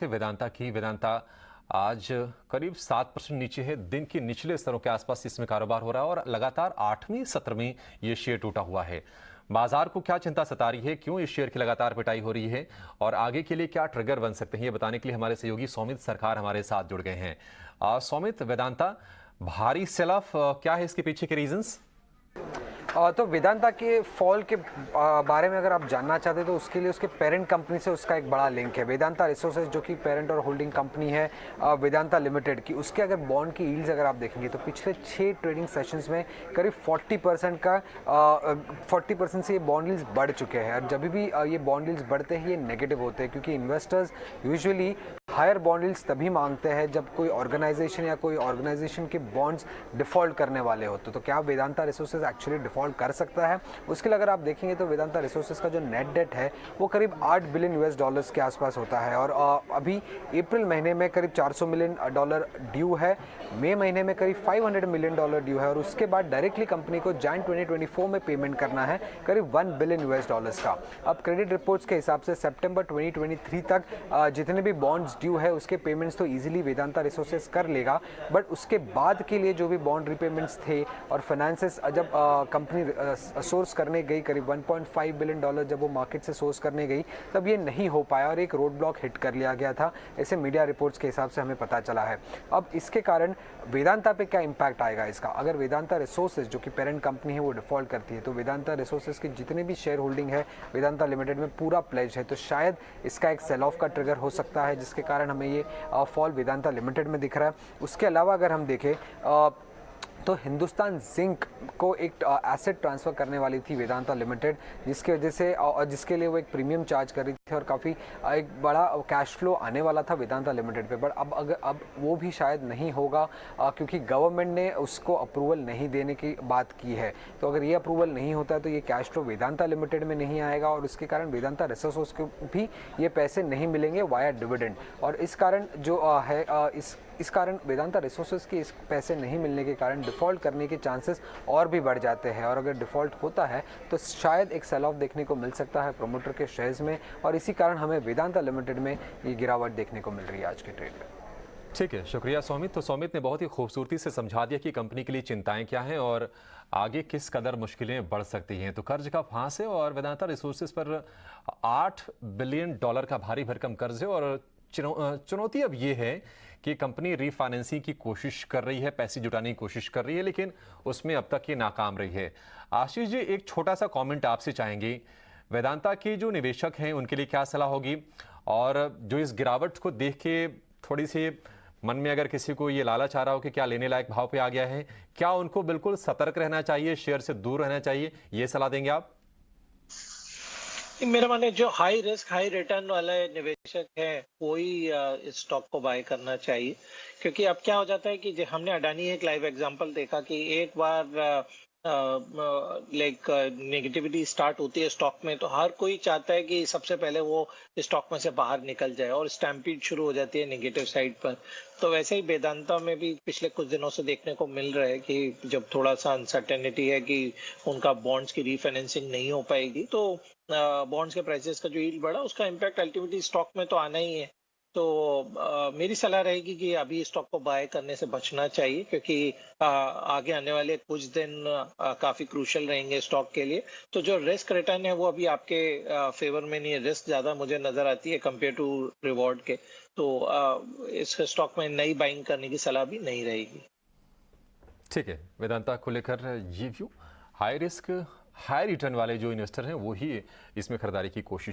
वेदांता आज करीब 7% नीचे है। दिन के निचले स्तरों के आसपास इसमें कारोबार हो रहा है और लगातार 8वें सत्र में ये शेयर टूटा हुआ है। बाजार को क्या चिंता सता रही है, क्यों इस शेयर की लगातार पिटाई हो रही है और आगे के लिए क्या ट्रिगर बन सकते हैं, ये बताने के लिए हमारे सहयोगी सौमित सरकार हमारे साथ जुड़ गए हैं। सौमित, वेदांता भारी सेल ऑफ, क्या है इसके पीछे के रीजंस? तो वेदांता के फॉल के बारे में अगर आप जानना चाहते हैं तो उसके लिए उसके पेरेंट कंपनी से उसका एक बड़ा लिंक है। वेदांता रिसोर्सेज जो कि पेरेंट और होल्डिंग कंपनी है वेदांता लिमिटेड की, उसके अगर बॉन्ड की यील्ड्स अगर आप देखेंगे तो पिछले 6 ट्रेडिंग सेशंस में करीब 40% से ये बॉन्ड यील्ड्स बढ़ चुके हैं। और जब भी ये बॉन्ड यील्ड्स बढ़ते हैं ये नेगेटिव होते हैं, क्योंकि investors usually higher bond yields तभी मांगते हैं जब कोई ऑर्गेनाइजेशन के बॉन्ड्स डिफॉल्ट करने वाले होते। तो क्या वेदांता रिसोर्सेज एक्चुअली डिफॉल्ट कर सकता है? उसके लिए अगर आप देखेंगे तो वेदांता रिसोर्सेज का जो नेट डेट है वो करीब $8 बिलियन के आसपास होता है। और अभी अप्रैल महीने में करीब $400 मिलियन ड्यू है, मई महीने में करीब $500 मिलियन ड्यू है और उसके बाद डायरेक्टली कंपनी को जैन 2024 में पेमेंट करना है करीब $1 बिलियन का। अब क्रेडिट रिपोर्ट्स के हिसाब से सितंबर 2023 तक जितने भी बॉन्ड्स ड्यू है उसके पेमेंट्स तो इजीली वेदांता रिसोर्सेज कर लेगा, बट उसके बाद के लिए जो भी बॉन्ड रिपेमेंट्स थे और फाइनेंसेस जब कंपनी सोर्स करने गई करीब $1.5 बिलियन जब वो मार्केट से सोर्स करने गई तब ये नहीं हो पाया और एक रोड ब्लॉक हिट कर लिया गया था, ऐसे मीडिया रिपोर्ट्स के हिसाब से हमें पता चला है। अब इसके कारण वेदांता पे क्या इम्पैक्ट आएगा इसका? अगर वेदांता रिसोर्सेज जो कि पेरेंट कंपनी है वो डिफॉल्ट करती है तो वेदांता रिसोर्सेज की जितने भी शेयर होल्डिंग है वेदांता लिमिटेड में पूरा प्लेज है, तो शायद इसका एक सेल ऑफ का ट्रिगर हो सकता है जिसके कारण हमें ये फॉल वेदांता लिमिटेड में दिख रहा है। उसके अलावा अगर हम देखें तो हिंदुस्तान जिंक को एक एसेट ट्रांसफ़र करने वाली थी वेदांता लिमिटेड, जिसकी वजह से जिसके लिए वो एक प्रीमियम चार्ज कर रही थी और काफ़ी एक बड़ा कैश फ्लो आने वाला था वेदांता लिमिटेड पे। बट अब वो भी शायद नहीं होगा क्योंकि गवर्नमेंट ने उसको अप्रूवल नहीं देने की बात की है। तो अगर ये अप्रूवल नहीं होता है तो ये कैश फ्लो वेदांता लिमिटेड में नहीं आएगा और उसके कारण वेदांता रिसोर्सेज को भी ये पैसे नहीं मिलेंगे वाया डिविडेंड। और इस कारण जो है इस कारण वेदांता रिसोर्सेज के इस पैसे नहीं मिलने के कारण डिफ़ॉल्ट करने के चांसेस और भी बढ़ जाते हैं और अगर डिफ़ॉल्ट होता है तो शायद एक सेल ऑफ देखने को मिल सकता है प्रोमोटर के शेयर्स में और इसी कारण हमें वेदांता लिमिटेड में ये गिरावट देखने को मिल रही है आज के ट्रेड में। ठीक है, शुक्रिया सौमित। तो सौमित ने बहुत ही खूबसूरती से समझा दिया कि कंपनी के लिए चिंताएं क्या हैं और आगे किस कदर मुश्किलें बढ़ सकती हैं। तो कर्ज का फांस है और वेदांता रिसोर्सेज पर $8 बिलियन का भारी भरकम कर्ज है और चुनौती अब ये है कि कंपनी रीफाइनेंसिंग की कोशिश कर रही है, पैसे जुटाने की कोशिश कर रही है, लेकिन उसमें अब तक ये नाकाम रही है। आशीष जी, एक छोटा सा कमेंट आपसे चाहेंगे, वेदांता के जो निवेशक हैं उनके लिए क्या सलाह होगी और जो इस गिरावट को देख के थोड़ी सी मन में अगर किसी को ये लालच आ रहा हो कि क्या लेने लायक भाव पे आ गया है, क्या उनको बिल्कुल सतर्क रहना चाहिए, शेयर से दूर रहना चाहिए, ये सलाह देंगे आप? मेरा मानना है जो हाई रिस्क हाई रिटर्न वाले निवेशक है वही इस स्टॉक को बाय करना चाहिए, क्योंकि अब क्या हो जाता है कि हमने अडानी एक लाइव एग्जांपल देखा कि एक बार लाइक नेगेटिविटी स्टार्ट होती है स्टॉक में तो हर कोई चाहता है कि सबसे पहले वो स्टॉक में से बाहर निकल जाए और स्टैम्पीड शुरू हो जाती है नेगेटिव साइड पर। तो वैसे ही वेदांता में भी पिछले कुछ दिनों से देखने को मिल रहा है कि जब थोड़ा सा अनसर्टेनिटी है कि उनका बॉन्ड्स की रीफाइनेंसिंग नहीं हो पाएगी तो बॉन्ड्स के प्राइसेस का जो यील्ड बढ़ा उसका इम्पैक्ट अल्टीमेटली स्टॉक में तो आना ही है। तो मेरी सलाह रहेगी कि अभी स्टॉक को बाय करने से बचना चाहिए, क्योंकि आगे आने वाले कुछ दिन काफी क्रूशियल रहेंगे स्टॉक के लिए। तो जो रिस्क रिटर्न है वो अभी आपके फेवर में नहीं है, रिस्क ज्यादा मुझे नजर आती है कंपेयर टू रिवॉर्ड के। तो इस स्टॉक में नई बाइंग करने की सलाह भी नहीं रहेगी। ठीक है, वेदांता को लेकर ये view, high risk high return वाले जो इन्वेस्टर हैं वो ही इसमें खरीदारी की कोशिश